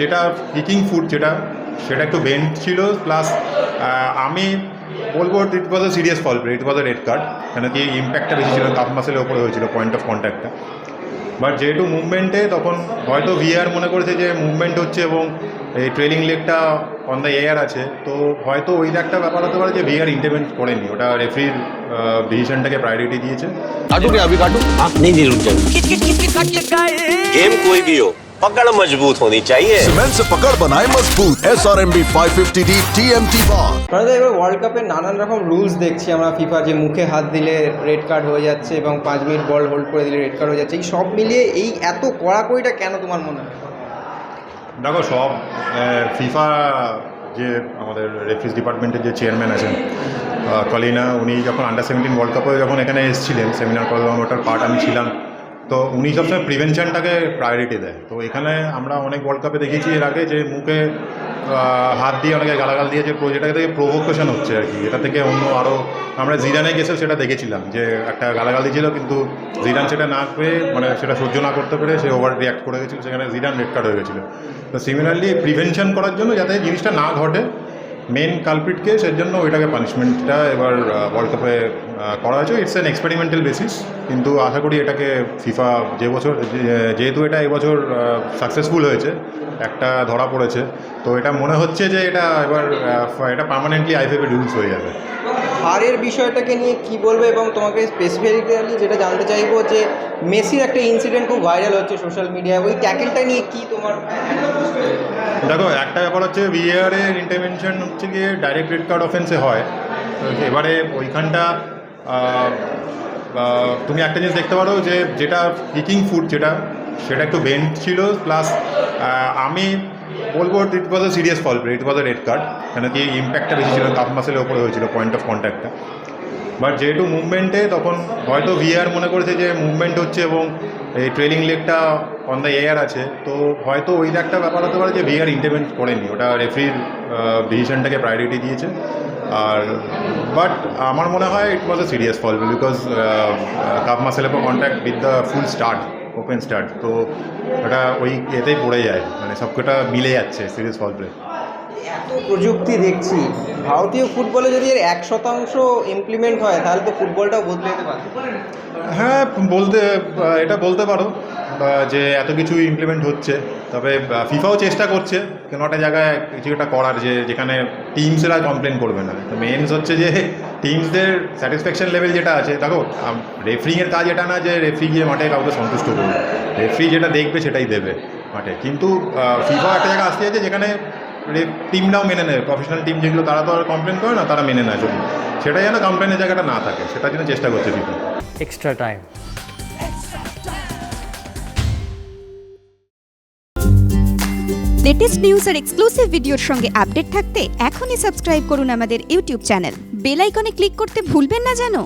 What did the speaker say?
যেটা kicking foot সেটা একটু বেন্ড ছিল, প্লাস আমি বলবো it was a serious foul play, it was a red card. কেন কি ইম্প্যাক্টটা বেশি ছিল, কাপ মাসেলের ওপরে হয়েছিল পয়েন্ট অফ কন্ট্যাক্টটা। বাট যেহেতু মুভমেন্টে তখন হয়তো ভিআর মনে করেছে যে মুভমেন্ট হচ্ছে এবং এই ট্রেলিং লেগটা অন দ্য এয়ার আছে, তো হয়তো ওই একটা ব্যাপার হতে পারে যে ভিআর ইন্টারভেন্ট করেনি, ওটা রেফারির ডিসিশনটাকে প্রায়োরিটি দিয়েছে। काटू क्या अभी काटू? आप नहीं रुक जाओ। गेम कोई भी हो, पकड़ मजबूत होनी चाहिए। सीमेंट से पकड़ बनाए मजबूत SRMB 550D TMT bar। আমাদের এবার ওয়ার্ল্ড কাপে নানান রকম রুলস দেখছি আমরা, ফিফা যে মুখে হাত দিলে রেড কার্ড হয়ে যাচ্ছে এবং 5 মিনিট বল হোল্ড করে দিলে রেড কার্ড হয়ে যাচ্ছে, এই সব মিলিয়ে এই এত কড়াকড়িটা কেন তোমার মনে হয়? দেখো, সব ফিফা যে আমাদের রেফারিজ ডিপার্টমেন্টের যে চেয়ারম্যান আছেন কলিনা, উনি যখন আন্ডার-17 ওয়ার্ল্ড কাপে যখন এখানে এসেছিলেন সেমিনার করলাম, ওটার পার্ট আমি ছিলাম, তো উনি সবসময় প্রিভেনশনটাকে প্রায়োরিটি দেয়। তো এখানে আমরা অনেক ওয়ার্ল্ড কাপে দেখেছি এর আগে যে মুখে হাত দিয়ে অনেকে গালাগাল দিয়েছে, যেটা থেকে প্রভোকেশন হচ্ছে আর কি। এটা থেকে অন্য আরও আমরা জিরানে গেছেও সেটা দেখেছিলাম যে একটা গালাগাল দিয়েছিল, কিন্তু জিরান সেটা না পেয়ে, মানে সেটা সহ্য না করতে পেরে সে ওভার রিয়াক্ট করে গেছিলো, সেখানে জিরান রেড কার্ড হয়ে গেছিলো। তো সিমিলারলি প্রিভেনশন করার জন্য যাতে জিনিসটা না ঘটে মেন কালপ্রিটকে, সেই জন্য ওইটাকে পানিশমেন্টটা এবার ওয়ার্ল্ড কাপে করা হয়েছে। ইটস অ্যান এক্সপেরিমেন্টাল বেসিস, কিন্তু আশা করি এটাকে ফিফা যেহেতু এটা এবছর সাকসেসফুল হয়েছে, একটা ধরা পড়েছে, তো এটা মনে হচ্ছে যে এটা এবার এটা পার্মানেন্টলি আইএফএফ রুলস হয়ে যাবে। হারের বিষয়টাকে নিয়ে কি বলবে, এবং তোমাকে স্পেসিফিক্যালি যেটা জানতে চাইবো যে মেসির একটা ইনসিডেন্ট খুব ভাইরাল হচ্ছে সোশ্যাল মিডিয়ায়, ওই ট্যাকেলটা নিয়ে কি তোমার? দেখো, একটা ব্যাপার হচ্ছে ভিএআরের ইন্টারভেনশন হচ্ছে গিয়ে ডাইরেক্ট রেড কার্ড অফেন্সে হয়। তো এবারে ওইখানটা তুমি একটা জিনিস দেখতে পারো যে যেটা কিকিং ফুট সেটা একটু বেন্ড ছিল, প্লাস আমি বলবো it was a serious foul play, it was a red card. কেন কি ইম্প্যাক্টটা বেশি ছিল, কাপ মাসেলের ওপরে হয়েছিল পয়েন্ট অফ কন্ট্যাক্টটা। বাট যেহেতু মুভমেন্টে তখন হয়তো ভিআর মনে করেছে যে মুভমেন্ট হচ্ছে এবং এই ট্রেলিং লেগটা অন দ্য এয়ার আছে, তো হয়তো ওই একটা ব্যাপার হতে পারে যে ভিআর ইন্টারভেন্ট করেনি, ওটা রেফারির ডিসিশনটাকে প্রায়োরিটি দিয়েছে। আর বাট আমার মনে হয় it was a serious foul because calf মাসেলের পর contact with the full start, open start, তো ওটা ওই এতেই পড়ে যায়, মানে সবকটা মিলে যাচ্ছে, সিরিয়াস ফল প্লে। এত প্রযুক্তি দেখছি, ভারতীয় ফুটবলে যদি এর 1% ইমপ্লিমেন্ট হয় তাহলে তো ফুটবলটাও বদলে যেতে পারে। হ্যাঁ, এটা বলতে পারো যে এত কিছু ইমপ্লিমেন্ট হচ্ছে, তবে ফিফাও চেষ্টা করছে কোনো একটা জায়গায় কিছু একটা করার, যেখানে টিমসরা কমপ্লেন করবে না। তো মেনস হচ্ছে যে টিমসদের স্যাটিসফ্যাকশন লেভেল যেটা আছে, দেখো রেফারিংয়ের কাজ এটা না যে রেফারি গিয়ে মাঠে কাউকে সন্তুষ্ট করবে, রেফারি যেটা দেখবে সেটাই দেবে মাঠে। কিন্তু ফিফা একটা জায়গায় আসতে যাচ্ছে যেখানে টিমরাও মেনে নেয়, প্রফেশনাল টিম যেগুলো তারা তো আর কমপ্লেন করে না, তারা মেনে নেয়, সেটা যেন কমপ্লেনের জায়গাটা না থাকে, সেটার জন্য চেষ্টা করছে FIFA. Extra time. Latest news আর এক্সক্লুসিভ ভিডিওর সঙ্গে আপডেট থাকতে এখনই সাবস্ক্রাইব করুন আমাদের ইউটিউব চ্যানেল। বেল আইকনে ক্লিক করতে ভুলবেন না যেন।